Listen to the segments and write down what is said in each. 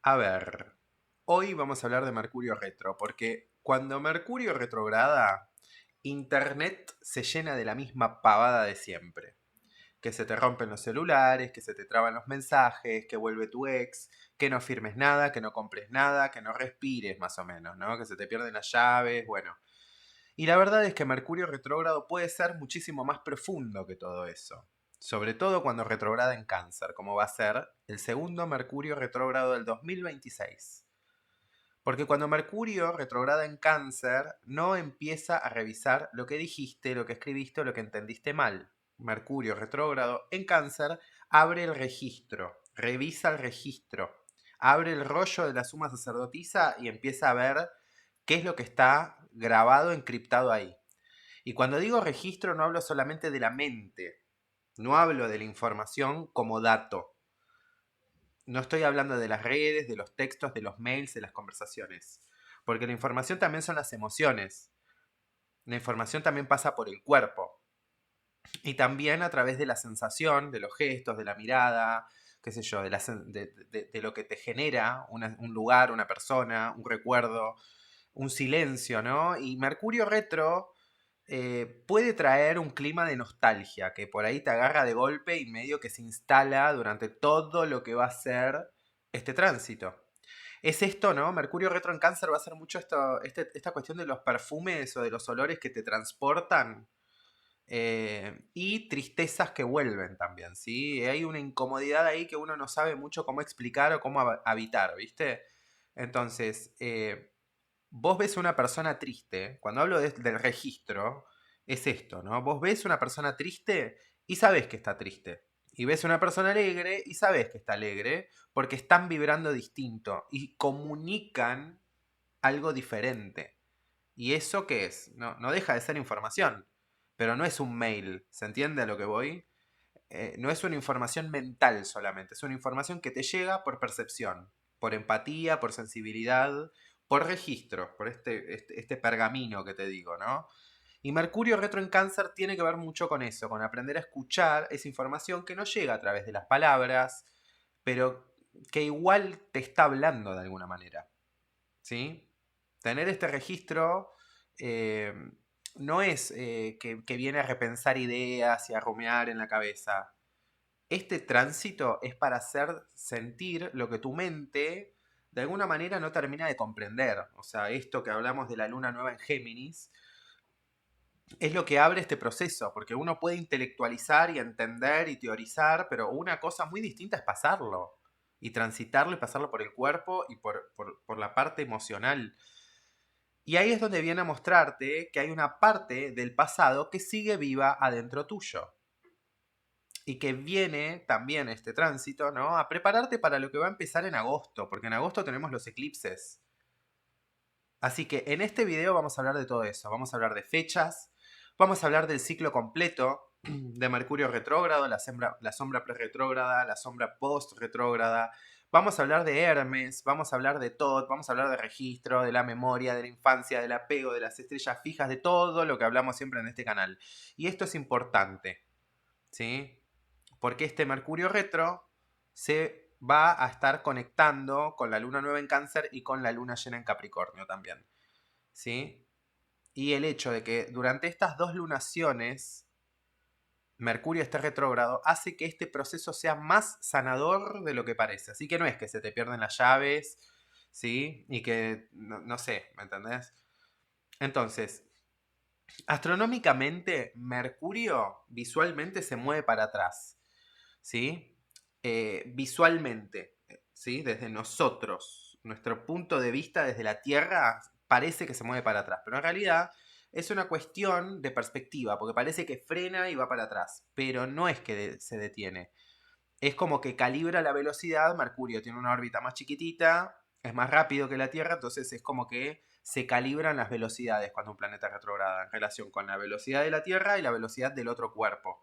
A ver, hoy vamos a hablar de Mercurio retro, porque cuando Mercurio retrograda, Internet se llena de la misma pavada de siempre. Que se te rompen los celulares, que se te traban los mensajes, que vuelve tu ex, que no firmes nada, que no compres nada, que no respires más o menos, ¿no? Que se te pierden las llaves, bueno. Y la verdad es que Mercurio retrógrado puede ser muchísimo más profundo que todo eso. Sobre todo cuando retrograda en Cáncer, como va a ser el segundo Mercurio retrógrado del 2026. Porque cuando Mercurio retrograda en Cáncer, no empieza a revisar lo que dijiste, lo que escribiste o lo que entendiste mal. Mercurio retrógrado en Cáncer abre el registro, revisa el registro, abre el rollo de la suma sacerdotisa y empieza a ver qué es lo que está grabado, encriptado ahí. Y cuando digo registro no hablo solamente de la mente, no hablo de la información como dato. No estoy hablando de las redes, de los textos, de los mails, de las conversaciones. Porque la información también son las emociones. La información también pasa por el cuerpo. Y también a través de la sensación, de los gestos, de la mirada, qué sé yo, de lo que te genera un lugar, una persona, un recuerdo, un silencio, ¿no? Y Mercurio retro puede traer un clima de nostalgia que por ahí te agarra de golpe y medio que se instala durante todo lo que va a ser este tránsito. Es esto, ¿no? Mercurio retro en Cáncer va a ser mucho esta cuestión de los perfumes o de los olores que te transportan y tristezas que vuelven también, ¿sí? Hay una incomodidad ahí que uno no sabe mucho cómo explicar o cómo habitar, ¿viste? Entonces, vos ves una persona triste, cuando hablo del registro, es esto, ¿no? Vos ves una persona triste y sabés que está triste. Y ves una persona alegre y sabés que está alegre porque están vibrando distinto y comunican algo diferente. ¿Y eso qué es? No deja de ser información, pero no es un mail, ¿se entiende a lo que voy? No es una información mental solamente, es una información que te llega por percepción, por empatía, por sensibilidad, por registro, por este pergamino que te digo, ¿no? Y Mercurio retro en Cáncer tiene que ver mucho con eso, con aprender a escuchar esa información que no llega a través de las palabras, pero que igual te está hablando de alguna manera, ¿sí? Tener este registro eh, no es que viene a repensar ideas y a rumiar en la cabeza. Este tránsito es para hacer sentir lo que tu mente de alguna manera no termina de comprender. O sea, esto que hablamos de la luna nueva en Géminis es lo que abre este proceso, porque uno puede intelectualizar y entender y teorizar, pero una cosa muy distinta es pasarlo y transitarlo y pasarlo por el cuerpo y por la parte emocional. Y ahí es donde viene a mostrarte que hay una parte del pasado que sigue viva adentro tuyo y que viene también este tránsito, ¿no? A prepararte para lo que va a empezar en agosto, porque en agosto tenemos los eclipses. Así que en este video vamos a hablar de todo eso. Vamos a hablar de fechas, vamos a hablar del ciclo completo de Mercurio retrógrado, la sombra pre-retrógrada, la sombra post-retrógrada. Vamos a hablar de Hermes, vamos a hablar de todo, vamos a hablar de registro, de la memoria, de la infancia, del apego, de las estrellas fijas, de todo lo que hablamos siempre en este canal. Y esto es importante, ¿sí? Porque este Mercurio retro se va a estar conectando con la luna nueva en Cáncer y con la luna llena en Capricornio también, ¿sí? Y el hecho de que durante estas dos lunaciones Mercurio esté retrógrado hace que este proceso sea más sanador de lo que parece. Así que no es que se te pierden las llaves, ¿sí? Y que, no sé, ¿me entendés? Entonces, astronómicamente, Mercurio visualmente se mueve para atrás, ¿sí? Visualmente, ¿sí? Desde nosotros, nuestro punto de vista desde la Tierra parece que se mueve para atrás, pero en realidad es una cuestión de perspectiva, porque parece que frena y va para atrás, pero no es que se detiene. Es como que calibra la velocidad. Mercurio tiene una órbita más chiquitita, es más rápido que la Tierra, entonces es como que se calibran las velocidades cuando un planeta retrograda en relación con la velocidad de la Tierra y la velocidad del otro cuerpo.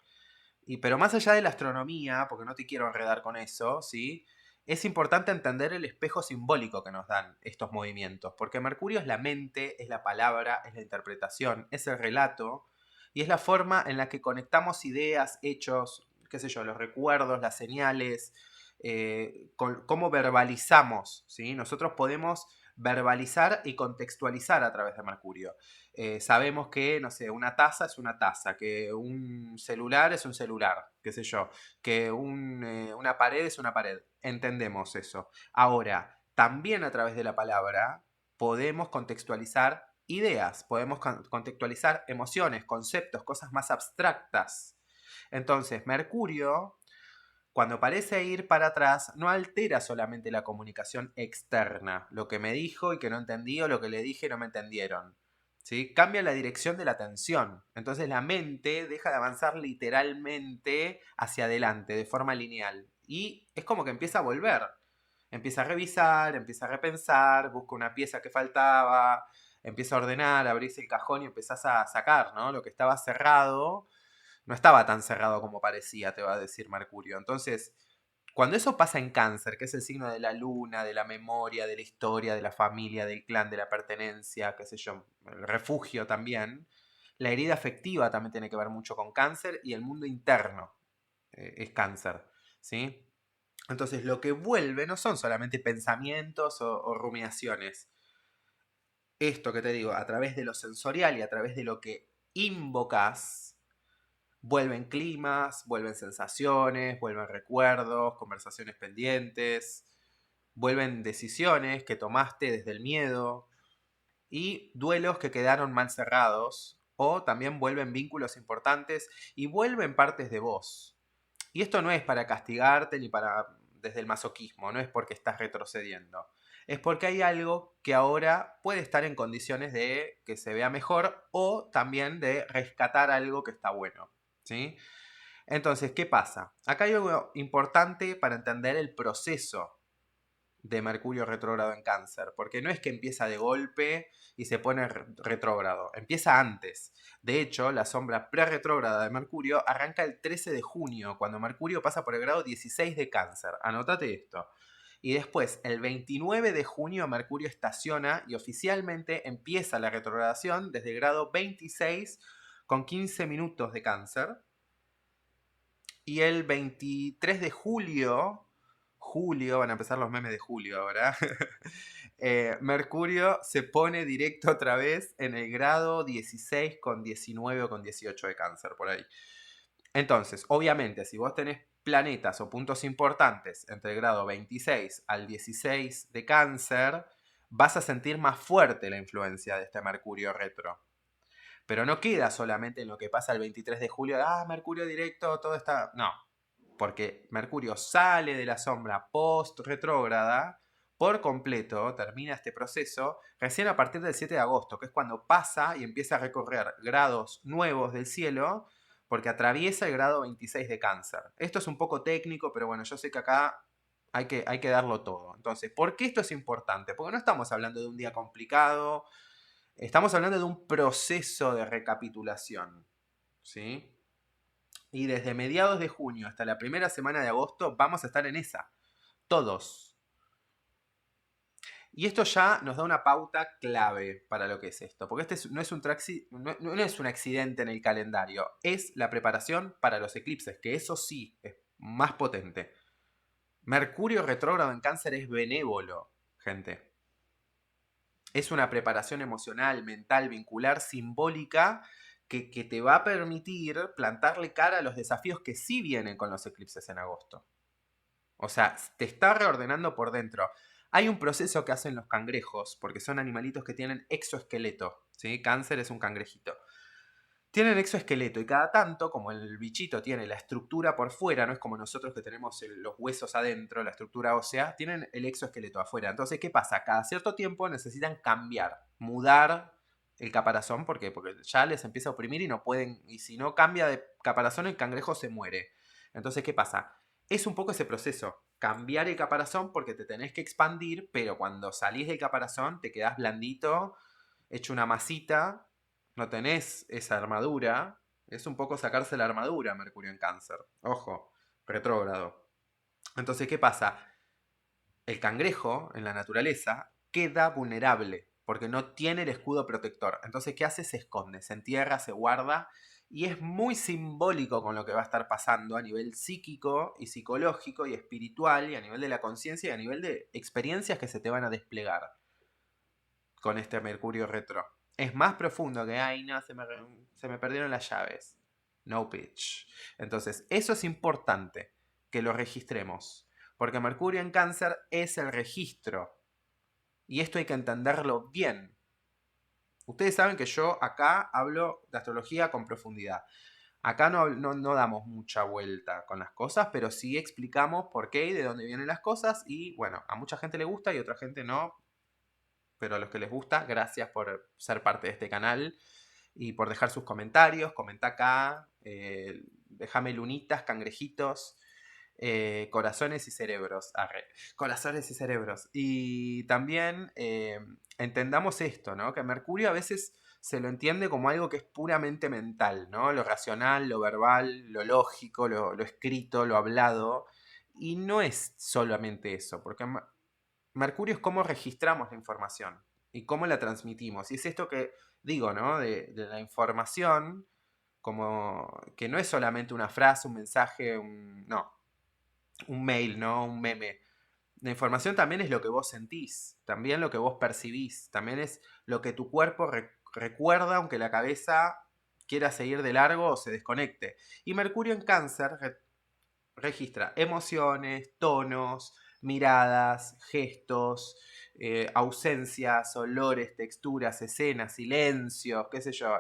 Pero más allá de la astronomía, porque no te quiero enredar con eso, ¿sí? Es importante entender el espejo simbólico que nos dan estos movimientos, porque Mercurio es la mente, es la palabra, es la interpretación, es el relato, y es la forma en la que conectamos ideas, hechos, qué sé yo, los recuerdos, las señales, cómo verbalizamos, ¿sí? Nosotros podemos verbalizar y contextualizar a través de Mercurio. Sabemos que, no sé, una taza es una taza, que un celular es un celular, qué sé yo, que una pared es una pared. Entendemos eso. Ahora, también a través de la palabra podemos contextualizar ideas, podemos contextualizar emociones, conceptos, cosas más abstractas. Entonces, Mercurio, cuando parece ir para atrás, no altera solamente la comunicación externa, lo que me dijo y que no entendí o lo que le dije y no me entendieron. ¿Sí? Cambia la dirección de la atención. Entonces la mente deja de avanzar literalmente hacia adelante, de forma lineal. Y es como que empieza a volver. Empieza a revisar, empieza a repensar, busca una pieza que faltaba, empieza a ordenar, abrís el cajón y empezás a sacar, ¿no? Lo que estaba cerrado no estaba tan cerrado como parecía, te va a decir Mercurio. Entonces, cuando eso pasa en Cáncer, que es el signo de la luna, de la memoria, de la historia, de la familia, del clan, de la pertenencia, qué sé yo, el refugio también, la herida afectiva también tiene que ver mucho con Cáncer y el mundo interno es Cáncer, ¿sí? Entonces, lo que vuelve no son solamente pensamientos o rumiaciones. Esto que te digo, a través de lo sensorial y a través de lo que invocas, vuelven climas, vuelven sensaciones, vuelven recuerdos, conversaciones pendientes, vuelven decisiones que tomaste desde el miedo y duelos que quedaron mal cerrados o también vuelven vínculos importantes y vuelven partes de vos. Y esto no es para castigarte ni para desde el masoquismo, no es porque estás retrocediendo. Es porque hay algo que ahora puede estar en condiciones de que se vea mejor o también de rescatar algo que está bueno. ¿Sí? Entonces, ¿qué pasa? Acá hay algo importante para entender el proceso de Mercurio retrógrado en Cáncer, porque no es que empieza de golpe y se pone retrógrado, empieza antes. De hecho, la sombra pre-retrógrada de Mercurio arranca el 13 de junio, cuando Mercurio pasa por el grado 16 de Cáncer. Anótate esto. Y después, el 29 de junio, Mercurio estaciona y oficialmente empieza la retrogradación desde el grado 26 con 15 minutos de Cáncer. Y el 23 de julio, van a empezar los memes de julio ahora, Mercurio se pone directo otra vez en el grado 16 con 19 o con 18 de Cáncer, por ahí. Entonces, obviamente, si vos tenés planetas o puntos importantes entre el grado 26 al 16 de Cáncer, vas a sentir más fuerte la influencia de este Mercurio retro. Pero no queda solamente en lo que pasa el 23 de julio, Mercurio directo, todo está... No, porque Mercurio sale de la sombra post-retrógrada por completo, termina este proceso, recién a partir del 7 de agosto, que es cuando pasa y empieza a recorrer grados nuevos del cielo, porque atraviesa el grado 26 de Cáncer. Esto es un poco técnico, pero bueno, yo sé que acá hay que darlo todo. Entonces, ¿por qué esto es importante? Porque no estamos hablando de un día complicado, estamos hablando de un proceso de recapitulación, ¿sí? Y desde mediados de junio hasta la primera semana de agosto vamos a estar en esa. Todos. Y esto ya nos da una pauta clave para lo que es esto. Porque este no es un accidente en el calendario. Es la preparación para los eclipses, que eso sí es más potente. Mercurio retrógrado en Cáncer es benévolo, gente. Es una preparación emocional, mental, vincular, simbólica, que te va a permitir plantarle cara a los desafíos que sí vienen con los eclipses en agosto. O sea, te está reordenando por dentro. Hay un proceso que hacen los cangrejos, porque son animalitos que tienen exoesqueleto. ¿Sí? Cáncer es un cangrejito. Tienen exoesqueleto y cada tanto, como el bichito tiene la estructura por fuera, no es como nosotros que tenemos los huesos adentro, la estructura ósea, tienen el exoesqueleto afuera. Entonces, ¿qué pasa? Cada cierto tiempo necesitan cambiar, mudar el caparazón, ¿por qué? Porque ya les empieza a oprimir y no pueden, y si no cambia de caparazón, el cangrejo se muere. Entonces, ¿qué pasa? Es un poco ese proceso, cambiar el caparazón porque te tenés que expandir, pero cuando salís del caparazón te quedás blandito, hecho una masita, no tenés esa armadura, es un poco sacarse la armadura Mercurio en Cáncer. Ojo, retrógrado. Entonces, ¿qué pasa? El cangrejo en la naturaleza queda vulnerable porque no tiene el escudo protector. Entonces, ¿qué hace? Se esconde, se entierra, se guarda Y es muy simbólico con lo que va a estar pasando a nivel psíquico y psicológico y espiritual y a nivel de la conciencia y a nivel de experiencias que se te van a desplegar con este Mercurio retro. Es más profundo que, ay, no, se me perdieron las llaves. No pitch. Entonces, eso es importante, que lo registremos. Porque Mercurio en Cáncer es el registro. Y esto hay que entenderlo bien. Ustedes saben que yo acá hablo de astrología con profundidad. Acá no damos mucha vuelta con las cosas, pero sí explicamos por qué y de dónde vienen las cosas. Y bueno, a mucha gente le gusta y a otra gente no. Pero a los que les gusta, gracias por ser parte de este canal y por dejar sus comentarios. Comenta acá, déjame lunitas, cangrejitos, corazones y cerebros. Arre, corazones y cerebros. Y también entendamos esto, ¿no? Que Mercurio a veces se lo entiende como algo que es puramente mental, ¿no? Lo racional, lo verbal, lo lógico, lo escrito, lo hablado. Y no es solamente eso, porque Mercurio es cómo registramos la información y cómo la transmitimos. Y es esto que digo, ¿no? De la información, como que no es solamente una frase, un mensaje, no, un mail, ¿no? Un meme. La información también es lo que vos sentís, también lo que vos percibís, también es lo que tu cuerpo recuerda, aunque la cabeza quiera seguir de largo o se desconecte. Y Mercurio en Cáncer registra emociones, tonos, miradas, gestos, ausencias, olores, texturas, escenas, silencios, qué sé yo,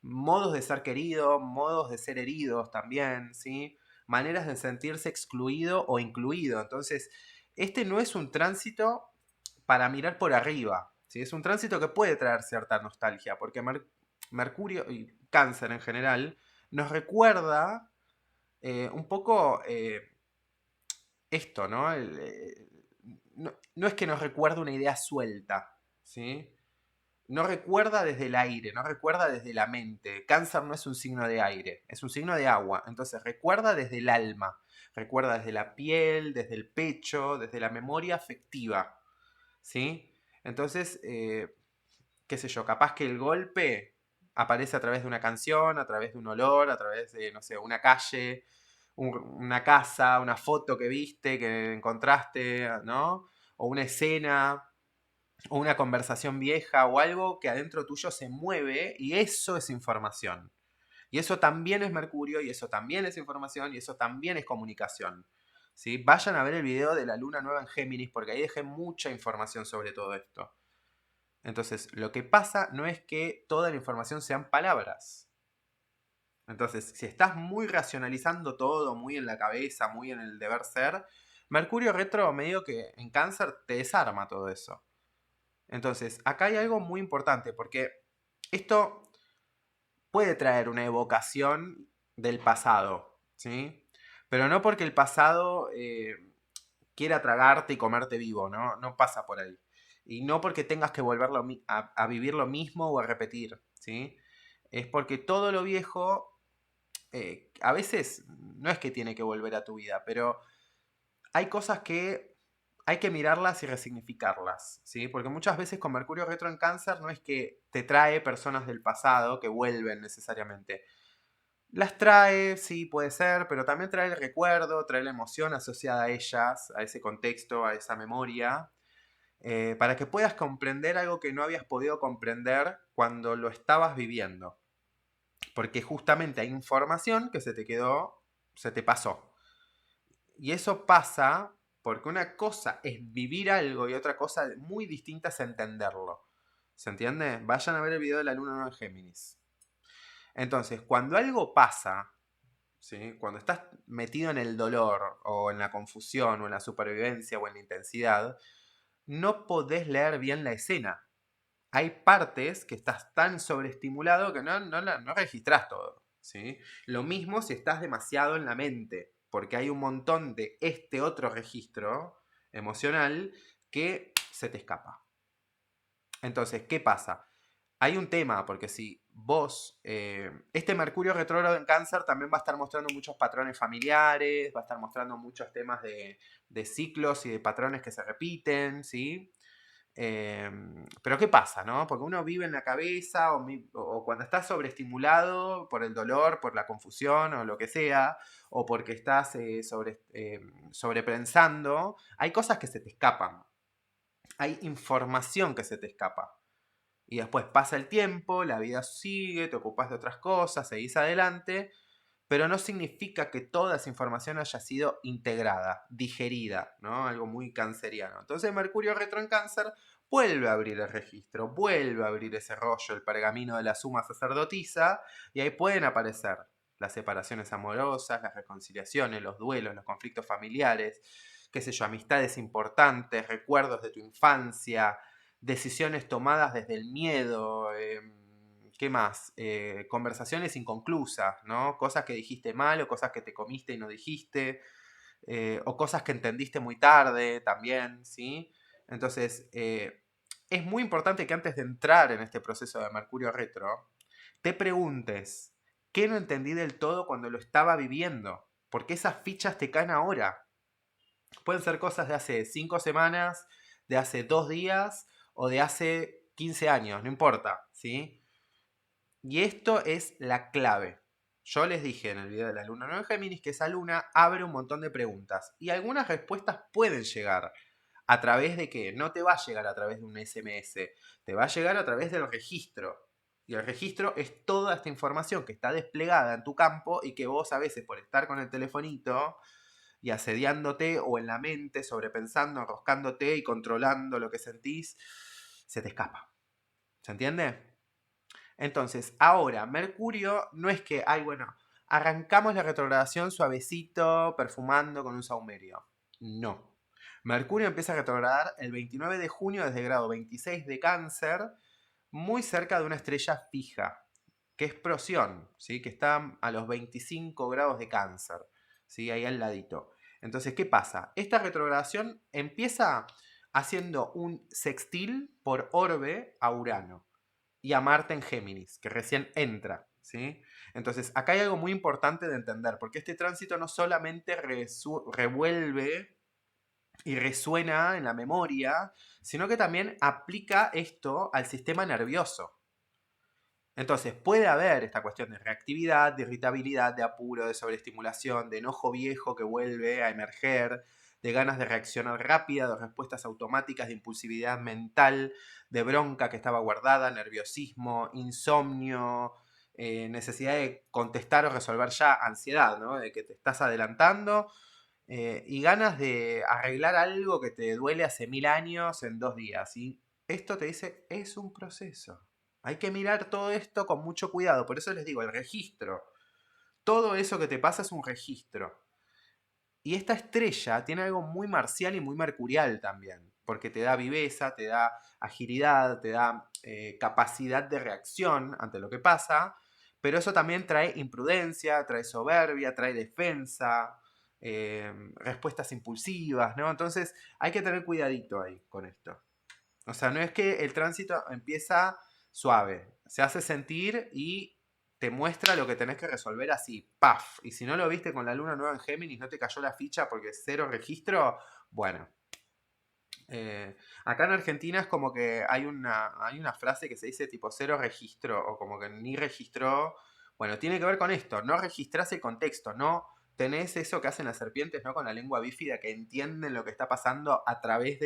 modos de ser querido, modos de ser heridos también, ¿sí? Maneras de sentirse excluido o incluido. Entonces, este no es un tránsito para mirar por arriba, ¿sí? Es un tránsito que puede traer cierta nostalgia, porque Mercurio y Cáncer en general nos recuerda un poco esto, ¿no? No es que nos recuerda una idea suelta, ¿sí? No recuerda desde el aire, no recuerda desde la mente. Cáncer no es un signo de aire, es un signo de agua. Entonces recuerda desde el alma, recuerda desde la piel, desde el pecho, desde la memoria afectiva, ¿sí? Entonces, qué sé yo, capaz que el golpe aparece a través de una canción, a través de un olor, a través de, no sé, una calle, una casa, una foto que viste, que encontraste, ¿no? O una escena, o una conversación vieja, o algo que adentro tuyo se mueve, y eso es información. Y eso también es Mercurio, y eso también es información, y eso también es comunicación. ¿Sí? Vayan a ver el video de la luna nueva en Géminis, porque ahí dejé mucha información sobre todo esto. Entonces, lo que pasa no es que toda la información sean palabras. Entonces, si estás muy racionalizando todo, muy en la cabeza, muy en el deber ser, Mercurio retro medio que en Cáncer te desarma todo eso. Entonces, acá hay algo muy importante, porque esto puede traer una evocación del pasado, ¿sí? Pero no porque el pasado quiera tragarte y comerte vivo, ¿no? No pasa por ahí. Y no porque tengas que volverlo a vivir lo mismo o a repetir, ¿sí? Es porque todo lo viejo, a veces no es que tiene que volver a tu vida, pero hay cosas que hay que mirarlas y resignificarlas, ¿sí? Porque muchas veces con Mercurio retro en Cáncer no es que te trae personas del pasado que vuelven necesariamente. Las trae, sí, puede ser, pero también trae el recuerdo, trae la emoción asociada a ellas, a ese contexto, a esa memoria, para que puedas comprender algo que no habías podido comprender cuando lo estabas viviendo. Porque justamente hay información que se te quedó, se te pasó. Y eso pasa porque una cosa es vivir algo y otra cosa muy distinta es entenderlo. ¿Se entiende? Vayan a ver el video de la luna nueva en Géminis. Entonces, cuando algo pasa, ¿sí? Cuando estás metido en el dolor o en la confusión o en la supervivencia o en la intensidad, no podés leer bien la escena. Hay partes que estás tan sobreestimulado que no registrás todo, ¿sí? Lo mismo si estás demasiado en la mente, porque hay un montón de este otro registro emocional que se te escapa. Entonces, ¿qué pasa? Hay un tema, porque si vos, este Mercurio retrógrado en Cáncer también va a estar mostrando muchos patrones familiares, va a estar mostrando muchos temas de ciclos y de patrones que se repiten, ¿sí? Pero ¿qué pasa, no? Porque uno vive en la cabeza o cuando estás sobreestimulado por el dolor, por la confusión o lo que sea, o porque estás sobrepensando, hay cosas que se te escapan. Hay información que se te escapa. Y después pasa el tiempo, la vida sigue, te ocupas de otras cosas, seguís adelante, pero no significa que toda esa información haya sido integrada, digerida, ¿no? Algo muy canceriano. Entonces Mercurio retro en Cáncer vuelve a abrir el registro, vuelve a abrir ese rollo, el pergamino de la suma sacerdotisa, y ahí pueden aparecer las separaciones amorosas, las reconciliaciones, los duelos, los conflictos familiares, qué sé yo, amistades importantes, recuerdos de tu infancia, decisiones tomadas desde el miedo, ¿qué más? Conversaciones inconclusas, ¿no? Cosas que dijiste mal o cosas que te comiste y no dijiste, o cosas que entendiste muy tarde también, ¿sí? Entonces, es muy importante que antes de entrar en este proceso de Mercurio retro, te preguntes, ¿qué no entendí del todo cuando lo estaba viviendo? Porque esas fichas te caen ahora. Pueden ser cosas de hace 5 semanas, de hace 2 días o de hace 15 años, no importa, ¿sí? Y esto es la clave. Yo les dije en el video de la luna nueva en Géminis que esa luna abre un montón de preguntas y algunas respuestas pueden llegar a través de que no te va a llegar a través de un SMS, te va a llegar a través del registro. Y el registro es toda esta información que está desplegada en tu campo y que vos a veces por estar con el telefonito y asediándote o en la mente, sobrepensando, enroscándote y controlando lo que sentís, se te escapa. ¿Se entiende? Entonces, ahora, Mercurio no es que, ay, bueno, arrancamos la retrogradación suavecito, perfumando con un saumerio. No. Mercurio empieza a retrogradar el 29 de junio desde el grado 26 de Cáncer, muy cerca de una estrella fija, que es Procyon, ¿sí? Que está a los 25 grados de Cáncer, ¿sí? Ahí al ladito. Entonces, ¿qué pasa? Esta retrogradación empieza haciendo un sextil por orbe a Urano y a Marte en Géminis, que recién entra, ¿sí? Entonces, acá hay algo muy importante de entender, porque este tránsito no solamente revuelve y resuena en la memoria, sino que también aplica esto al sistema nervioso. Entonces, puede haber esta cuestión de reactividad, de irritabilidad, de apuro, de sobreestimulación, de enojo viejo que vuelve a emerger, de ganas de reaccionar rápida, de respuestas automáticas, de impulsividad mental, de bronca que estaba guardada, nerviosismo, insomnio, necesidad de contestar o resolver ya, ansiedad, ¿no? De que te estás adelantando, y ganas de arreglar algo que te duele hace 1000 años en 2 días. Y esto te dice, es un proceso. Hay que mirar todo esto con mucho cuidado. Por eso les digo, el registro. Todo eso que te pasa es un registro. Y esta estrella tiene algo muy marcial y muy mercurial también. Porque te da viveza, te da agilidad, te da capacidad de reacción ante lo que pasa. Pero eso también trae imprudencia, trae soberbia, trae defensa, respuestas impulsivas, ¿no? Entonces hay que tener cuidadito ahí con esto. O sea, no es que el tránsito empieza suave, se hace sentir y te muestra lo que tenés que resolver así, ¡paf! Y si no lo viste con la luna nueva en Géminis, no te cayó la ficha porque es cero registro, bueno. Acá en Argentina es como que hay una frase que se dice tipo cero registro o como que ni registró. Bueno, tiene que ver con esto, no registrás el contexto, no tenés eso que hacen las serpientes, ¿no? Con la lengua bífida, que entienden lo que está pasando a través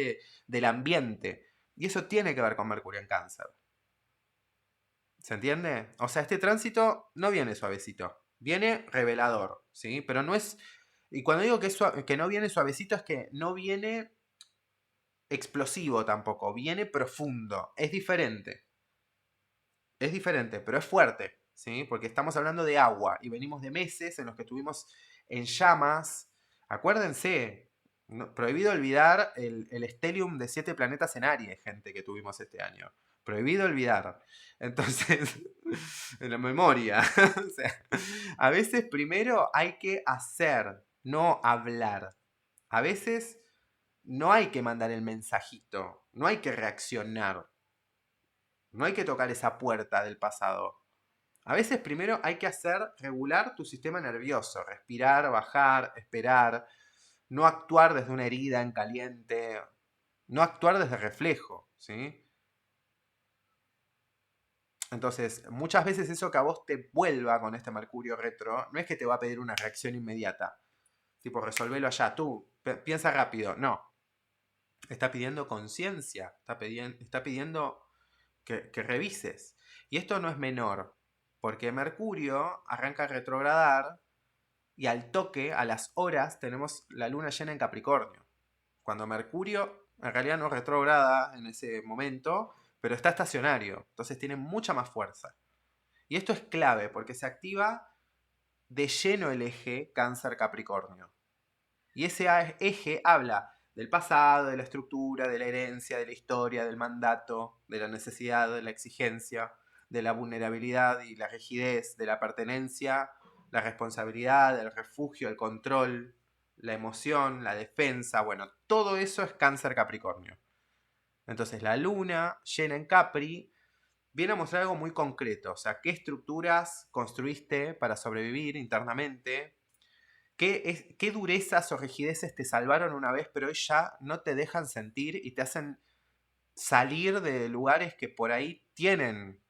del ambiente. Y eso tiene que ver con Mercurio en Cáncer. ¿Se entiende? O sea, este tránsito no viene suavecito, viene revelador, ¿sí? Pero no es... Y cuando digo que no viene suavecito es que no viene explosivo tampoco, viene profundo, es diferente, pero es fuerte, ¿sí? Porque estamos hablando de agua y venimos de meses en los que estuvimos en llamas. Acuérdense, prohibido olvidar el stellium de 7 planetas en Aries, gente, que tuvimos este año. Prohibido olvidar. Entonces, en la memoria. O sea, a veces primero hay que hacer, no hablar. A veces no hay que mandar el mensajito, no hay que reaccionar, no hay que tocar esa puerta del pasado. A veces primero hay que hacer regular tu sistema nervioso, respirar, bajar, esperar, no actuar desde una herida en caliente. no actuar desde reflejo, ¿sí? Entonces, muchas veces eso que a vos te vuelva con este Mercurio retro, no es que te va a pedir una reacción inmediata, tipo, resolvelo allá, tú, piensa rápido, no, está pidiendo conciencia, está pidiendo que revises. Y esto no es menor, porque Mercurio arranca a retrogradar y al toque, a las horas, tenemos la luna llena en Capricornio. Cuando Mercurio en realidad no retrograda en ese momento, pero está estacionario, entonces tiene mucha más fuerza. Y esto es clave porque se activa de lleno el eje Cáncer-Capricornio. Y ese eje habla del pasado, de la estructura, de la herencia, de la historia, del mandato, de la necesidad, de la exigencia, de la vulnerabilidad y la rigidez, de la pertenencia, la responsabilidad, el refugio, el control, la emoción, la defensa. Bueno, todo eso es Cáncer Capricornio. Entonces la luna llena en Capri viene a mostrar algo muy concreto, o sea, qué estructuras construiste para sobrevivir internamente, qué durezas o rigideces te salvaron una vez, pero hoy ya no te dejan sentir y te hacen salir de lugares que por ahí tienen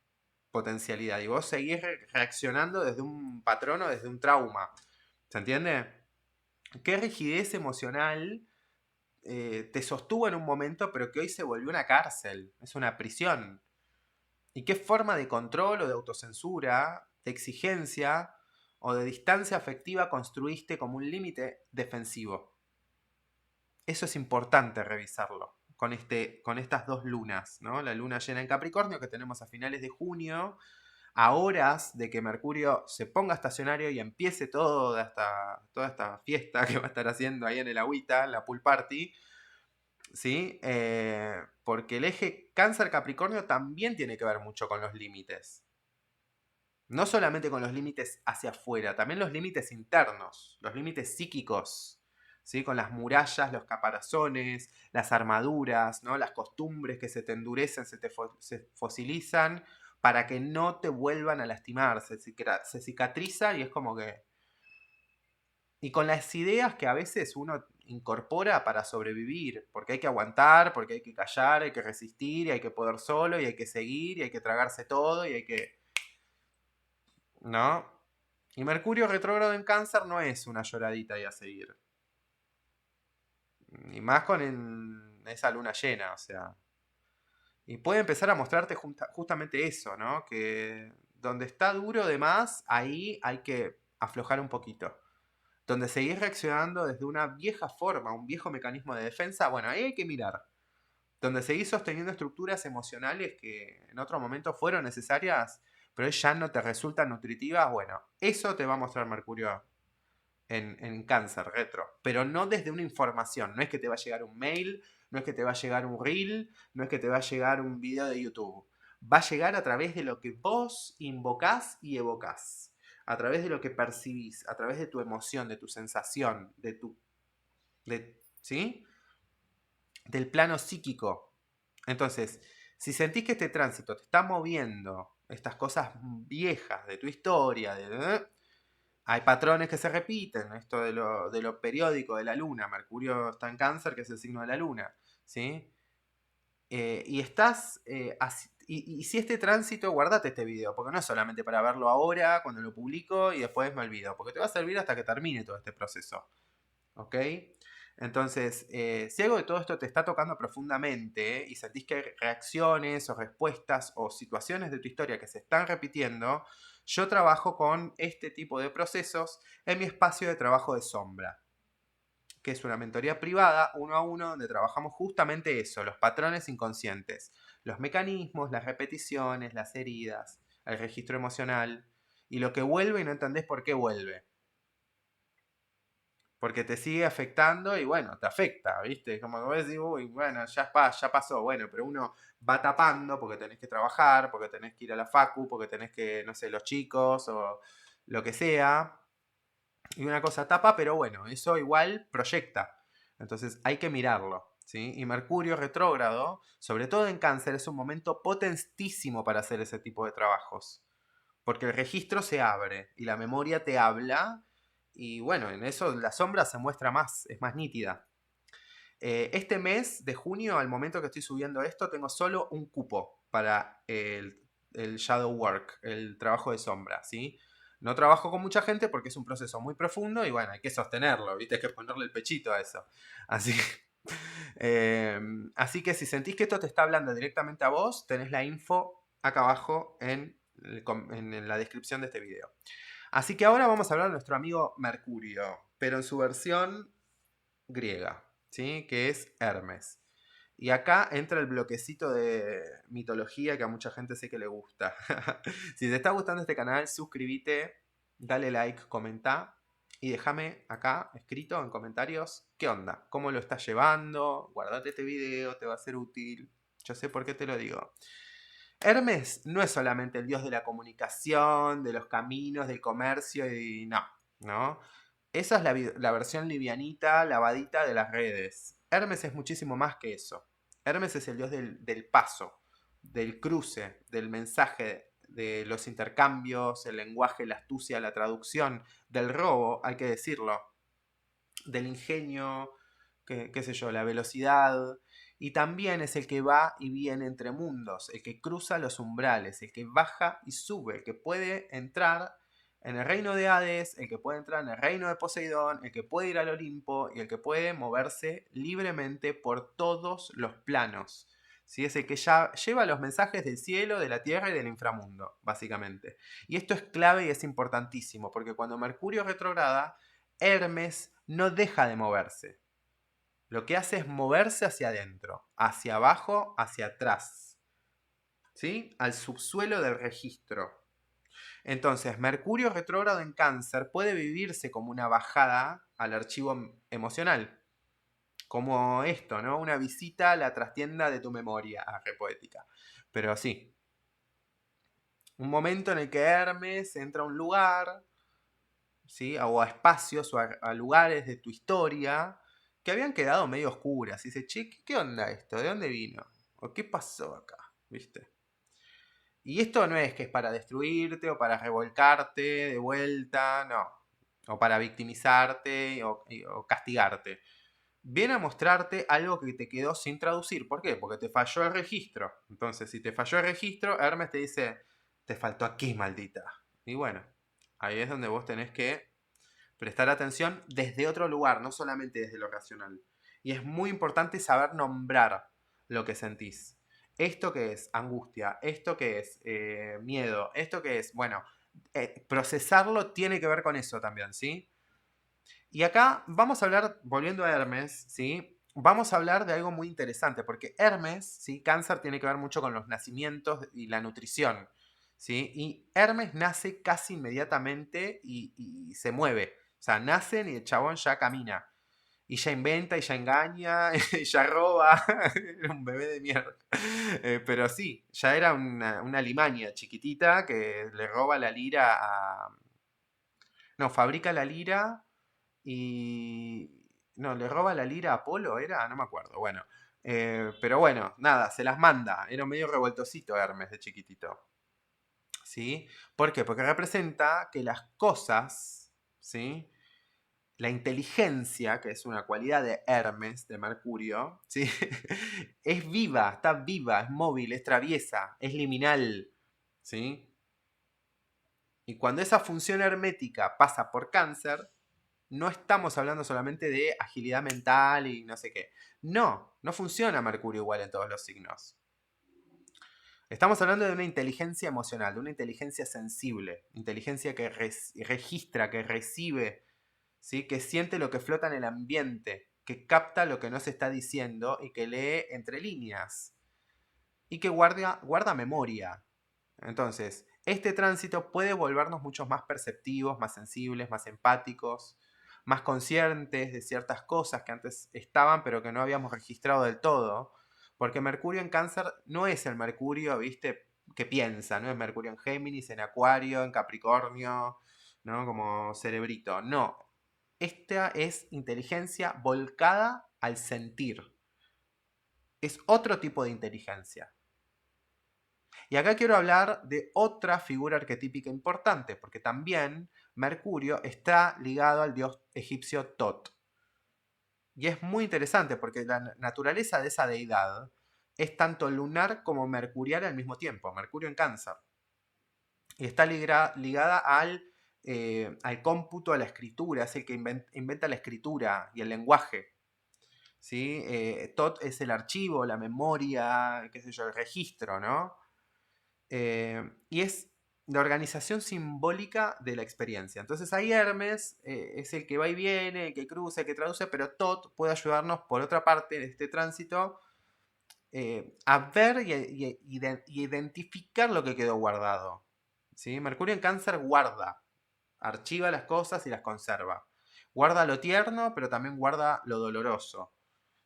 potencialidad. Y vos seguís reaccionando desde un patrón o desde un trauma. ¿Se entiende? ¿Qué rigidez emocional te sostuvo en un momento, pero que hoy se volvió una cárcel? Es una prisión. ¿Y qué forma de control o de autocensura, de exigencia o de distancia afectiva construiste como un límite defensivo? Eso es importante revisarlo con estas dos lunas, ¿no? La luna llena en Capricornio que tenemos a finales de junio, a horas de que Mercurio se ponga estacionario y empiece toda esta fiesta que va a estar haciendo ahí en el agüita, la pool party, ¿sí? Porque el eje Cáncer-Capricornio también tiene que ver mucho con los límites. No solamente con los límites hacia afuera, también los límites internos, los límites psíquicos, ¿sí? Con las murallas, los caparazones, las armaduras, ¿no? Las costumbres que se te endurecen, se fosilizan para que no te vuelvan a lastimar, se cicatriza y es como que... Y con las ideas que a veces uno incorpora para sobrevivir, porque hay que aguantar, porque hay que callar, hay que resistir, y hay que poder solo, y hay que seguir, y hay que tragarse todo, y hay que... ¿No? Y Mercurio retrógrado en Cáncer no es una lloradita y a seguir. Y más con esa luna llena, o sea. Y puede empezar a mostrarte justamente eso, ¿no? Que donde está duro de más, ahí hay que aflojar un poquito. Donde seguís reaccionando desde una vieja forma, un viejo mecanismo de defensa, bueno, ahí hay que mirar. Donde seguís sosteniendo estructuras emocionales que en otro momento fueron necesarias, pero ya no te resultan nutritivas, bueno, eso te va a mostrar Mercurio en Cáncer retro, pero no desde una información, no es que te va a llegar un mail, no es que te va a llegar un reel, no es que te va a llegar un video de YouTube, va a llegar a través de lo que vos invocás y evocás, a través de lo que percibís, a través de tu emoción, de tu sensación, ¿sí? Del plano psíquico. Entonces, si sentís que este tránsito te está moviendo estas cosas viejas de tu historia, hay patrones que se repiten, esto de lo periódico de la luna, Mercurio está en Cáncer, que es el signo de la luna, ¿sí? Y estás, y si este tránsito, guardate este video, porque no es solamente para verlo ahora, cuando lo publico y después me olvido, porque te va a servir hasta que termine todo este proceso, ¿ok? Entonces, si algo de todo esto te está tocando profundamente y sentís que hay reacciones o respuestas o situaciones de tu historia que se están repitiendo, yo trabajo con este tipo de procesos en mi espacio de trabajo de sombra, que es una mentoría privada, uno a uno, donde trabajamos justamente eso, los patrones inconscientes, los mecanismos, las repeticiones, las heridas, el registro emocional y lo que vuelve y no entendés por qué vuelve. Porque te sigue afectando y bueno, te afecta, ¿viste? Como que vos decís, uy, bueno, ya pasó, bueno, pero uno va tapando porque tenés que trabajar, porque tenés que ir a la facu, porque tenés que, no sé, los chicos o lo que sea. Y una cosa tapa, pero bueno, eso igual proyecta. Entonces hay que mirarlo, ¿sí? Y Mercurio retrógrado, sobre todo en Cáncer, es un momento potentísimo para hacer ese tipo de trabajos. Porque el registro se abre y la memoria te habla y bueno, en eso la sombra se muestra más, es más nítida. Este mes de junio, al momento que estoy subiendo esto, tengo solo un cupo para el shadow work, el trabajo de sombra, ¿sí? No trabajo con mucha gente porque es un proceso muy profundo y bueno, hay que sostenerlo, ¿viste? Hay que ponerle el pechito a eso. Así, así que si sentís que esto te está hablando directamente a vos, tenés la info acá abajo en la descripción de este video. Así que ahora vamos a hablar de nuestro amigo Mercurio, pero en su versión griega, ¿sí? Que es Hermes. Y acá entra el bloquecito de mitología que a mucha gente sé que le gusta. Si te está gustando este canal, suscríbete, dale like, comenta y déjame acá escrito en comentarios qué onda, cómo lo estás llevando, guardate este video, te va a ser útil. Yo sé por qué te lo digo. Hermes no es solamente el dios de la comunicación, de los caminos, del comercio y no, ¿no? Esa es la versión livianita, lavadita de las redes. Hermes es muchísimo más que eso. Hermes es el dios del paso, del cruce, del mensaje, de los intercambios, el lenguaje, la astucia, la traducción, del robo, hay que decirlo, del ingenio, qué sé yo, la velocidad. Y también es el que va y viene entre mundos, el que cruza los umbrales, el que baja y sube, el que puede entrar en el reino de Hades, el que puede entrar en el reino de Poseidón, el que puede ir al Olimpo y el que puede moverse libremente por todos los planos. ¿Sí? Es el que ya lleva los mensajes del cielo, de la tierra y del inframundo, básicamente. Y esto es clave y es importantísimo, porque cuando Mercurio retrograda, Hermes no deja de moverse. Lo que hace es moverse hacia adentro, hacia abajo, hacia atrás, ¿sí? Al subsuelo del registro. Entonces, Mercurio retrógrado en Cáncer puede vivirse como una bajada al archivo emocional. Como esto, ¿no? Una visita a la trastienda de tu memoria, poética. Pero sí. Un momento en el que Hermes entra a un lugar, ¿sí? O a espacios o a lugares de tu historia que habían quedado medio oscuras. Y dice, che, ¿qué onda esto? ¿De dónde vino? ¿O qué pasó acá? ¿Viste? Y esto no es que es para destruirte o para revolcarte de vuelta, no. O para victimizarte o castigarte. Viene a mostrarte algo que te quedó sin traducir. ¿Por qué? Porque te falló el registro. Entonces, si te falló el registro, Hermes te dice, te faltó aquí, maldita. Y bueno, ahí es donde vos tenés que prestar atención desde otro lugar, no solamente desde lo racional. Y es muy importante saber nombrar lo que sentís. ¿Esto qué es? Angustia. ¿Esto qué es? Miedo. ¿Esto qué es? Bueno, procesarlo tiene que ver con eso también, ¿sí? Y acá vamos a hablar, volviendo a Hermes, ¿sí? Vamos a hablar de algo muy interesante, porque Hermes, ¿sí? Cáncer tiene que ver mucho con los nacimientos y la nutrición, ¿sí? Y Hermes nace casi inmediatamente y se mueve. O sea, nacen y el chabón ya camina. Y ya inventa, y ya engaña, y ya roba. Era un bebé de mierda. Pero sí, ya era una limaña chiquitita que le roba la lira a... No, fabrica la lira y... No, le roba la lira a Apolo, ¿era? No me acuerdo. Bueno. Pero bueno, nada, se las manda. Era medio revoltosito Hermes de chiquitito. ¿Sí? ¿Por qué? Porque representa que las cosas, ¿sí? La inteligencia, que es una cualidad de Hermes, de Mercurio, ¿sí? Es viva, está viva, es móvil, es traviesa, es liminal, ¿sí? Y cuando esa función hermética pasa por Cáncer, no estamos hablando solamente de agilidad mental y no sé qué. No, no funciona Mercurio igual en todos los signos. Estamos hablando de una inteligencia emocional, de una inteligencia sensible, inteligencia que registra, que recibe, ¿sí? Que siente lo que flota en el ambiente, que capta lo que no se está diciendo y que lee entre líneas y que guarda memoria. Entonces, este tránsito puede volvernos mucho más perceptivos, más sensibles, más empáticos, más conscientes de ciertas cosas que antes estaban pero que no habíamos registrado del todo. Porque Mercurio en Cáncer no es el Mercurio, ¿viste? Que piensa, no es Mercurio en Géminis, en Acuario, en Capricornio, ¿no? Como cerebrito. No. Esta es inteligencia volcada al sentir. Es otro tipo de inteligencia. Y acá quiero hablar de otra figura arquetípica importante, porque también Mercurio está ligado al dios egipcio Tot. Y es muy interesante porque la naturaleza de esa deidad es tanto lunar como mercurial al mismo tiempo, Mercurio en Cáncer. Y está ligada al cómputo, a la escritura, es el que inventa la escritura y el lenguaje. ¿Sí? Tot es el archivo, la memoria, qué sé yo, el registro, ¿no? Y es la organización simbólica de la experiencia. Entonces ahí Hermes es el que va y viene, el que cruza, el que traduce, pero Tot puede ayudarnos por otra parte en este tránsito a ver y identificar lo que quedó guardado. ¿Sí? Mercurio en Cáncer guarda, archiva las cosas y las conserva. Guarda lo tierno, pero también guarda lo doloroso.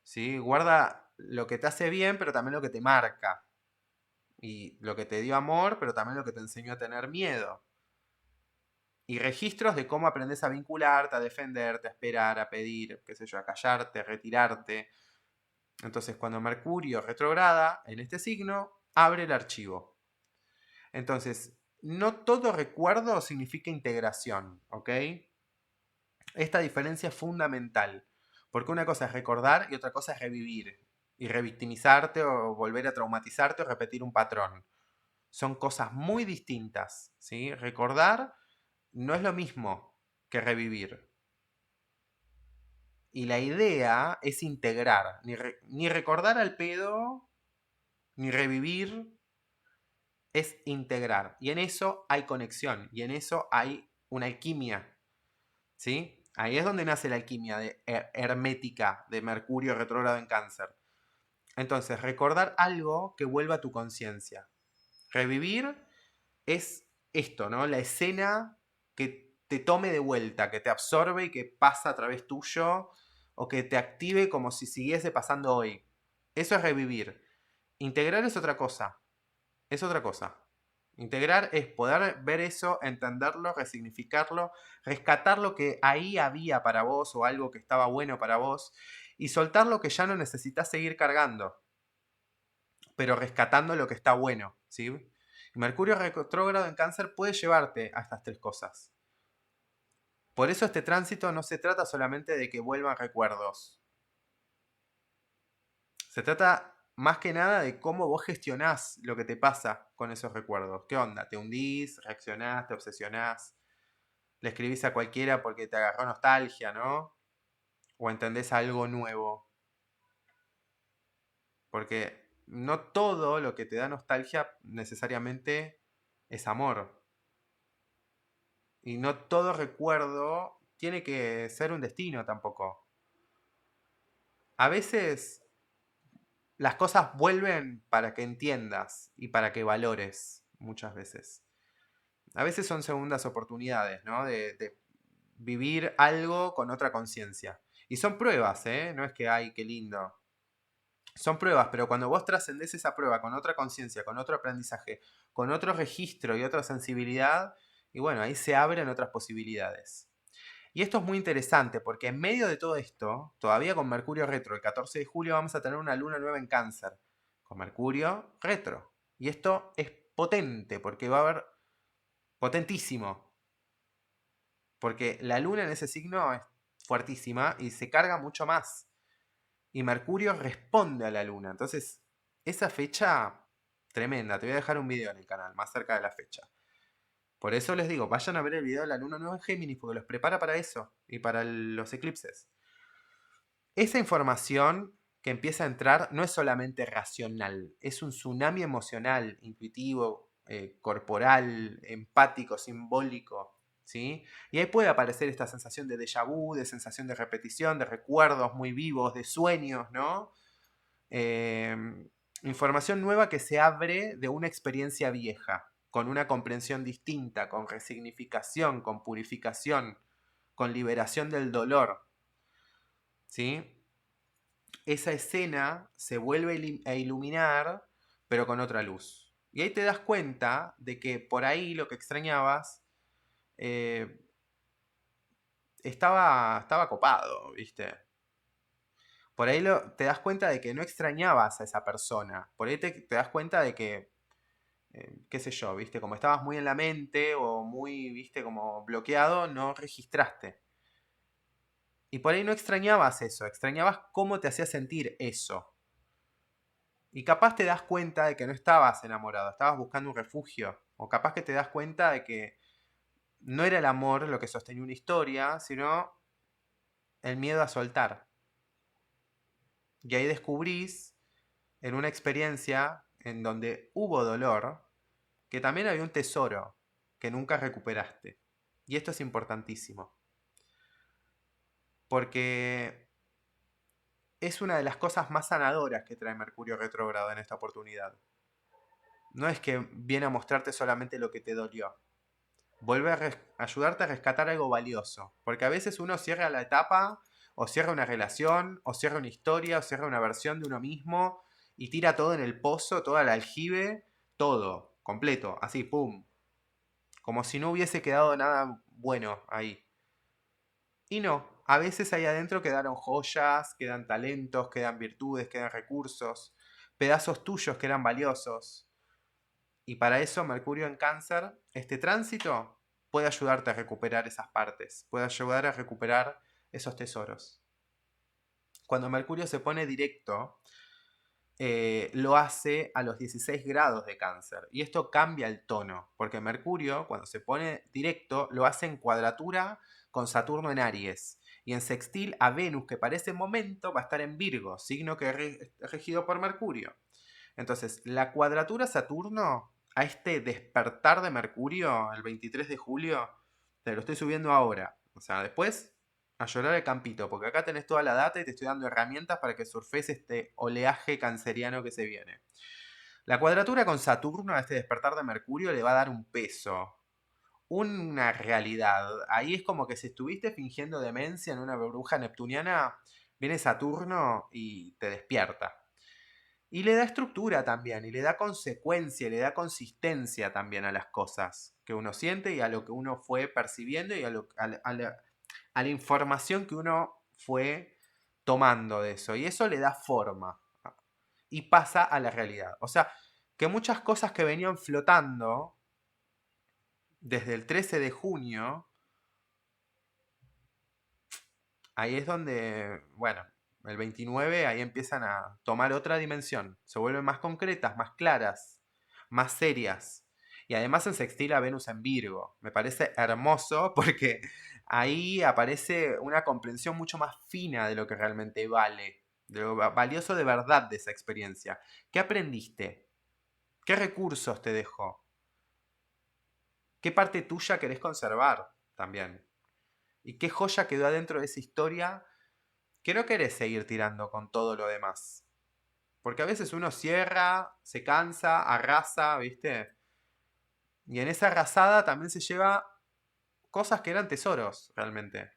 ¿Sí? Guarda lo que te hace bien, pero también lo que te marca. Y lo que te dio amor, pero también lo que te enseñó a tener miedo. Y registros de cómo aprendes a vincularte, a defenderte, a esperar, a pedir, qué sé yo, a callarte, a retirarte. Entonces, cuando Mercurio retrograda en este signo, abre el archivo. Entonces, no todo recuerdo significa integración, ¿ok? Esta diferencia es fundamental, porque una cosa es recordar y otra cosa es revivir, y revictimizarte o volver a traumatizarte o repetir un patrón. Son cosas muy distintas, ¿sí? Recordar no es lo mismo que revivir. Y la idea es integrar, ni recordar al pedo, ni revivir, es integrar. Y en eso hay conexión, y en eso hay una alquimia, ¿sí? Ahí es donde nace la alquimia hermética de Mercurio retrógrado en Cáncer. Entonces, recordar algo que vuelva a tu conciencia. Revivir es esto, ¿no? La escena que te tome de vuelta, que te absorbe y que pasa a través tuyo, o que te active como si siguiese pasando hoy. Eso es revivir. Integrar es otra cosa. Es otra cosa. Integrar es poder ver eso, entenderlo, resignificarlo, rescatar lo que ahí había para vos o algo que estaba bueno para vos y soltar lo que ya no necesitas seguir cargando, pero rescatando lo que está bueno, ¿sí? Mercurio retrógrado en Cáncer puede llevarte a estas tres cosas. Por eso este tránsito no se trata solamente de que vuelvan recuerdos. Se trata más que nada de cómo vos gestionás lo que te pasa con esos recuerdos. ¿Qué onda? ¿Te hundís? ¿Reaccionás? ¿Te obsesionás? ¿Le escribís a cualquiera porque te agarró nostalgia, no? ¿O entendés algo nuevo? Porque no todo lo que te da nostalgia necesariamente es amor. Y no todo recuerdo tiene que ser un destino tampoco. A veces las cosas vuelven para que entiendas y para que valores muchas veces. A veces son segundas oportunidades, ¿no? De vivir algo con otra conciencia. Y son pruebas, ¿eh? No es que, ay, qué lindo. Son pruebas, pero cuando vos trascendés esa prueba con otra conciencia, con otro aprendizaje, con otro registro y otra sensibilidad, y bueno, ahí se abren otras posibilidades. Y esto es muy interesante porque en medio de todo esto, todavía con Mercurio retro, el 14 de julio vamos a tener una luna nueva en Cáncer, con Mercurio retro. Y esto es potente porque va a haber potentísimo, porque la luna en ese signo es fuertísima y se carga mucho más. Y Mercurio responde a la luna. Entonces, esa fecha tremenda. Te voy a dejar un video en el canal más cerca de la fecha. Por eso les digo, vayan a ver el video de la luna nueva en Géminis, porque los prepara para eso y para los eclipses. Esa información que empieza a entrar no es solamente racional, es un tsunami emocional, intuitivo, corporal, empático, simbólico, ¿sí? Y ahí puede aparecer esta sensación de déjà vu, de sensación de repetición, de recuerdos muy vivos, de sueños, ¿no? Eh, Información nueva que se abre de una experiencia vieja, con una comprensión distinta, con resignificación, con purificación, con liberación del dolor, ¿sí? Esa escena se vuelve a iluminar, pero con otra luz. Y ahí te das cuenta de que por ahí lo que extrañabas eh, estaba copado, ¿viste? Por ahí te das cuenta de que no extrañabas a esa persona. Por ahí te das cuenta de que, qué sé yo, ¿viste? Como estabas muy en la mente o muy, ¿viste? Como bloqueado, no registraste. Y por ahí no extrañabas eso, extrañabas cómo te hacía sentir eso. Y capaz te das cuenta de que no estabas enamorado, estabas buscando un refugio. O capaz que te das cuenta de que no era el amor lo que sostenía una historia, sino el miedo a soltar. Y ahí descubrís, en una experiencia en donde hubo dolor, que también había un tesoro que nunca recuperaste. Y esto es importantísimo. Porque es una de las cosas más sanadoras que trae Mercurio retrógrado en esta oportunidad. No es que viene a mostrarte solamente lo que te dolió. Vuelve a ayudarte a rescatar algo valioso. Porque a veces uno cierra la etapa, o cierra una relación, o cierra una historia, o cierra una versión de uno mismo, y tira todo en el pozo, todo al aljibe, todo, completo, así, pum. Como si no hubiese quedado nada bueno ahí. Y no, a veces ahí adentro quedaron joyas, quedan talentos, quedan virtudes, quedan recursos, pedazos tuyos que eran valiosos. Y para eso Mercurio en Cáncer, este tránsito, puede ayudarte a recuperar esas partes, puede ayudar a recuperar esos tesoros. Cuando Mercurio se pone directo, lo hace a los 16 grados de Cáncer. Y esto cambia el tono, porque Mercurio, cuando se pone directo, lo hace en cuadratura con Saturno en Aries. Y en sextil a Venus, que para ese momento va a estar en Virgo, signo que es regido por Mercurio. Entonces, la cuadratura Saturno, a este despertar de Mercurio, el 23 de julio, te lo estoy subiendo ahora. O sea, después a llorar el campito, porque acá tenés toda la data y te estoy dando herramientas para que surfes este oleaje canceriano que se viene. La cuadratura con Saturno a este despertar de Mercurio le va a dar un peso, una realidad. Ahí es como que si estuviste fingiendo demencia en una burbuja neptuniana, viene Saturno y te despierta. Y le da estructura también, y le da consecuencia, y le da consistencia también a las cosas que uno siente y a lo que uno fue percibiendo y a la información que uno fue tomando de eso. Y eso le da forma y pasa a la realidad. O sea, que muchas cosas que venían flotando desde el 13 de junio, ahí es donde, bueno, el 29 ahí empiezan a tomar otra dimensión. Se vuelven más concretas, más claras, más serias. Y además en sextil a Venus en Virgo. Me parece hermoso porque ahí aparece una comprensión mucho más fina de lo que realmente vale, de lo valioso de verdad de esa experiencia. ¿Qué aprendiste? ¿Qué recursos te dejó? ¿Qué parte tuya querés conservar también? ¿Y qué joya quedó adentro de esa historia que no querés seguir tirando con todo lo demás? Porque a veces uno cierra, se cansa, arrasa, ¿viste? Y en esa arrasada también se lleva cosas que eran tesoros, realmente.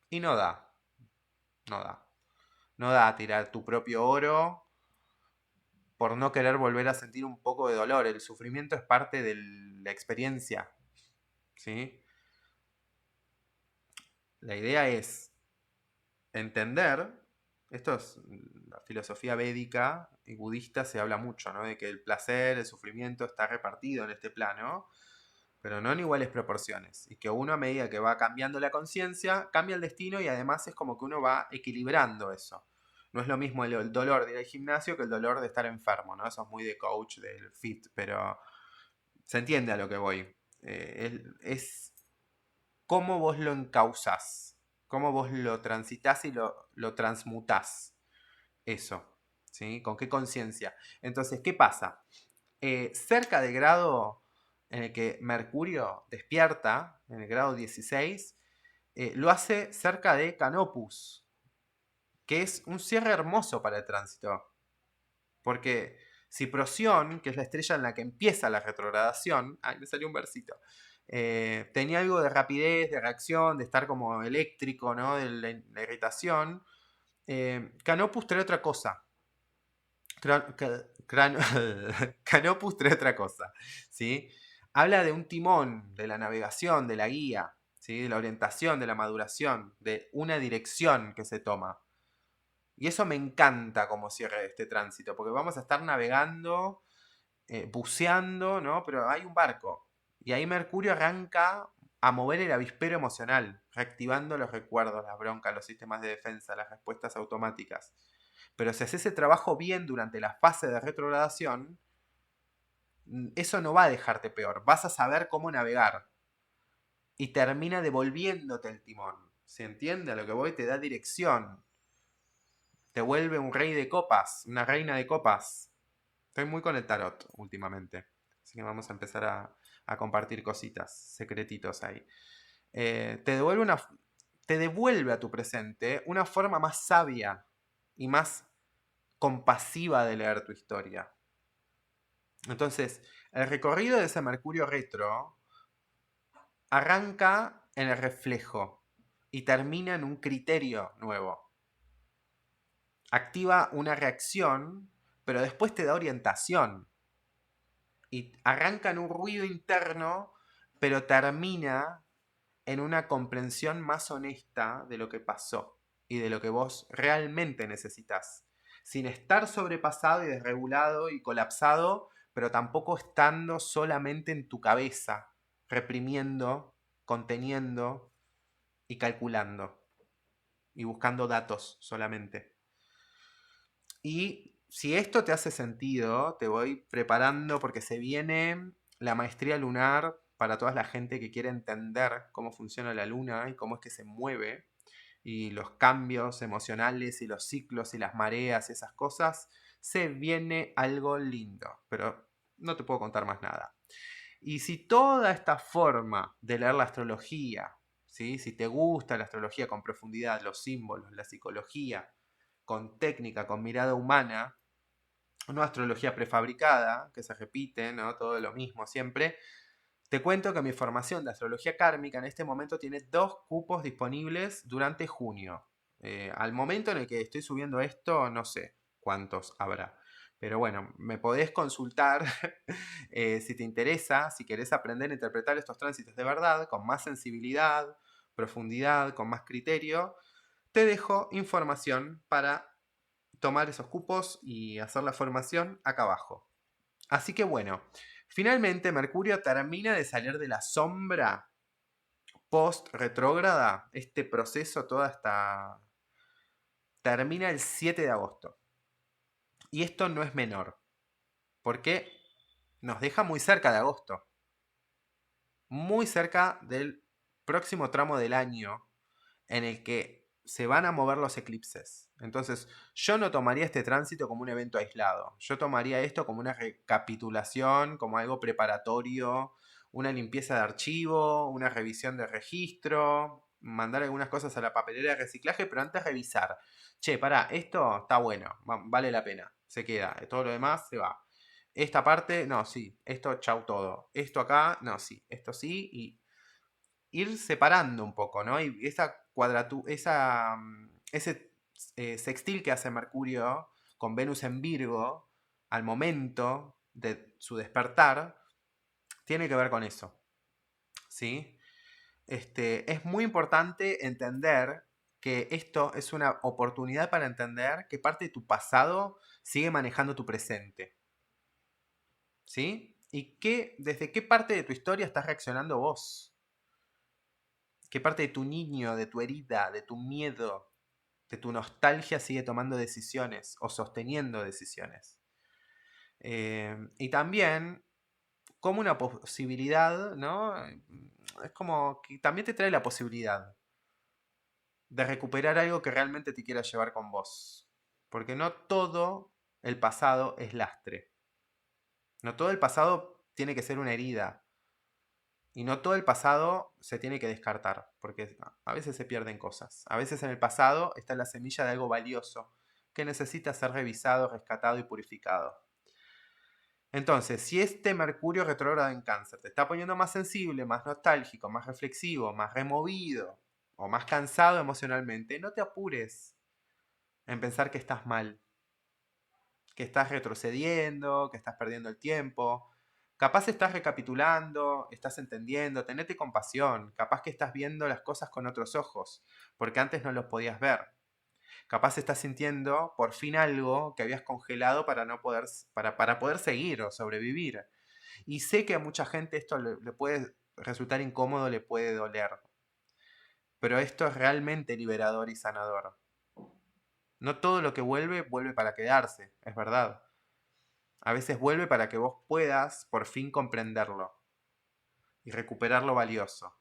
Y no da, no da. No da tirar tu propio oro por no querer volver a sentir un poco de dolor. El sufrimiento es parte de la experiencia, ¿sí? La idea es entender, esto es la filosofía védica y budista, se habla mucho, ¿no? De que el placer, el sufrimiento está repartido en este plano, pero no en iguales proporciones. Y que uno a medida que va cambiando la conciencia, cambia el destino y además es como que uno va equilibrando eso. No es lo mismo el dolor de ir al gimnasio que el dolor de estar enfermo, ¿no? Eso es muy de coach, del fit, pero se entiende a lo que voy. Es cómo vos lo encauzás, cómo vos lo transitas y lo transmutás. Eso, ¿sí? ¿Con qué conciencia? Entonces, ¿qué pasa? Cerca del grado en el que Mercurio despierta, en el grado 16, lo hace cerca de Canopus, que es un cierre hermoso para el tránsito. Porque si Procyon, que es la estrella en la que empieza la retrogradación, ay, me salió un versito, tenía algo de rapidez, de reacción, de estar como eléctrico, ¿no? De la irritación, Canopus trae otra cosa. Canopus trae otra cosa, ¿sí? Habla de un timón, de la navegación, de la guía, ¿sí? De la orientación, de la maduración, de una dirección que se toma. Y eso me encanta como cierre este tránsito, porque vamos a estar navegando, buceando, ¿no? Pero hay un barco. Y ahí Mercurio arranca a mover el avispero emocional, reactivando los recuerdos, las broncas, los sistemas de defensa, las respuestas automáticas. Pero si haces ese trabajo bien durante la fase de retrogradación, eso no va a dejarte peor. Vas a saber cómo navegar. Y termina devolviéndote el timón. ¿Se entiende a lo que voy? Te da dirección. Te vuelve un rey de copas, una reina de copas. Estoy muy con el tarot últimamente. Así que vamos a empezar a compartir cositas, secretitos ahí. Te devuelve a tu presente una forma más sabia y más compasiva de leer tu historia. Entonces, el recorrido de ese Mercurio retro arranca en el reflejo y termina en un criterio nuevo. Activa una reacción, pero después te da orientación. Y arranca en un ruido interno, pero termina en una comprensión más honesta de lo que pasó y de lo que vos realmente necesitas. Sin estar sobrepasado y desregulado y colapsado, pero tampoco estando solamente en tu cabeza, reprimiendo, conteniendo y calculando y buscando datos solamente. Y si esto te hace sentido, te voy preparando porque se viene la maestría lunar para toda la gente que quiere entender cómo funciona la luna y cómo es que se mueve y los cambios emocionales y los ciclos y las mareas y esas cosas. Se viene algo lindo, pero no te puedo contar más nada. Y si toda esta forma de leer la astrología, ¿sí? Si te gusta la astrología con profundidad, los símbolos, la psicología, con técnica, con mirada humana, no astrología prefabricada, que se repite, ¿no? Todo lo mismo siempre. Te cuento que mi formación de astrología kármica en este momento tiene 2 cupos disponibles durante junio. Al momento en el que estoy subiendo esto, no sé cuántos habrá. Pero bueno, me podés consultar si te interesa, si querés aprender a interpretar estos tránsitos de verdad, con más sensibilidad, profundidad, con más criterio. Te dejo información para tomar esos cupos y hacer la formación acá abajo. Así que bueno, finalmente Mercurio termina de salir de la sombra post-retrógrada. Este proceso, toda esta... termina el 7 de agosto. Y esto no es menor, porque nos deja muy cerca de agosto. Muy cerca del próximo tramo del año en el que se van a mover los eclipses. Entonces, yo no tomaría este tránsito como un evento aislado. Yo tomaría esto como una recapitulación, como algo preparatorio, una limpieza de archivo, una revisión de registro, mandar algunas cosas a la papelera de reciclaje, pero antes revisar. Che, pará, esto está bueno, vale la pena, se queda. Todo lo demás se va. Esta parte, no, sí. Esto, chau todo. Esto acá, no, sí. Esto sí. Y ir separando un poco, ¿no? Y esa ese sextil que hace Mercurio con Venus en Virgo al momento de su despertar tiene que ver con eso, ¿sí? Es muy importante entender que esto es una oportunidad para entender que parte de tu pasado sigue manejando tu presente, ¿sí? Y desde qué parte de tu historia estás reaccionando vos. ¿Qué parte de tu niño, de tu herida, de tu miedo, de tu nostalgia sigue tomando decisiones o sosteniendo decisiones? Y también como una posibilidad, ¿no? Es como que también te trae la posibilidad de recuperar algo que realmente te quiera llevar con vos. Porque no todo el pasado es lastre. No todo el pasado tiene que ser una herida. Y no todo el pasado se tiene que descartar, porque a veces se pierden cosas. A veces en el pasado está la semilla de algo valioso que necesita ser revisado, rescatado y purificado. Entonces, si este Mercurio retrógrado en Cáncer te está poniendo más sensible, más nostálgico, más reflexivo, más removido o más cansado emocionalmente, no te apures en pensar que estás mal, que estás retrocediendo, que estás perdiendo el tiempo. Capaz estás recapitulando, estás entendiendo, tenete compasión. Capaz que estás viendo las cosas con otros ojos, porque antes no los podías ver. Capaz estás sintiendo por fin algo que habías congelado para poder seguir o sobrevivir. Y sé que a mucha gente esto le puede resultar incómodo, le puede doler. pero esto es realmente liberador y sanador. No todo lo que vuelve, vuelve para quedarse, es verdad. A veces vuelve para que vos puedas por fin comprenderlo y recuperar lo valioso.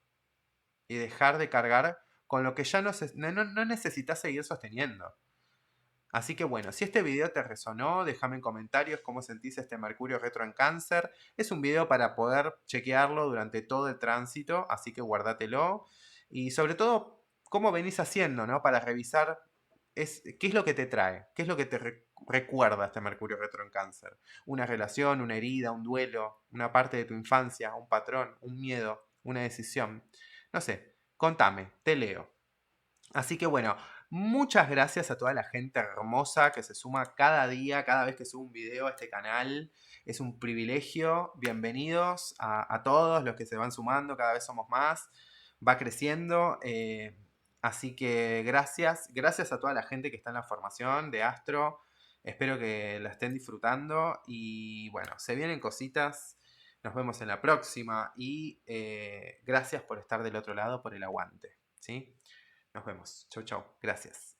Y dejar de cargar con lo que ya no necesitas seguir sosteniendo. Así que bueno, si este video te resonó, déjame en comentarios cómo sentís este Mercurio retro en Cáncer. Es un video para poder chequearlo durante todo el tránsito, así que guárdatelo. Y sobre todo, cómo venís haciendo, ¿no? Para revisar qué es lo que te trae, qué es lo que te recuerda este Mercurio retro en Cáncer. Una relación, una herida, un duelo, una parte de tu infancia, un patrón, un miedo, una decisión. No sé, contame, te leo. Así que bueno, muchas gracias a toda la gente hermosa que se suma cada día, cada vez que subo un video a este canal. Es un privilegio. Bienvenidos a todos los que se van sumando, cada vez somos más. Va creciendo. Así que gracias. Gracias a toda la gente que está en la formación de Astro. Espero que la estén disfrutando. Y bueno, se vienen cositas. Nos vemos en la próxima. Y gracias por estar del otro lado, por el aguante. ¿Sí? Nos vemos. Chau, chau. Gracias.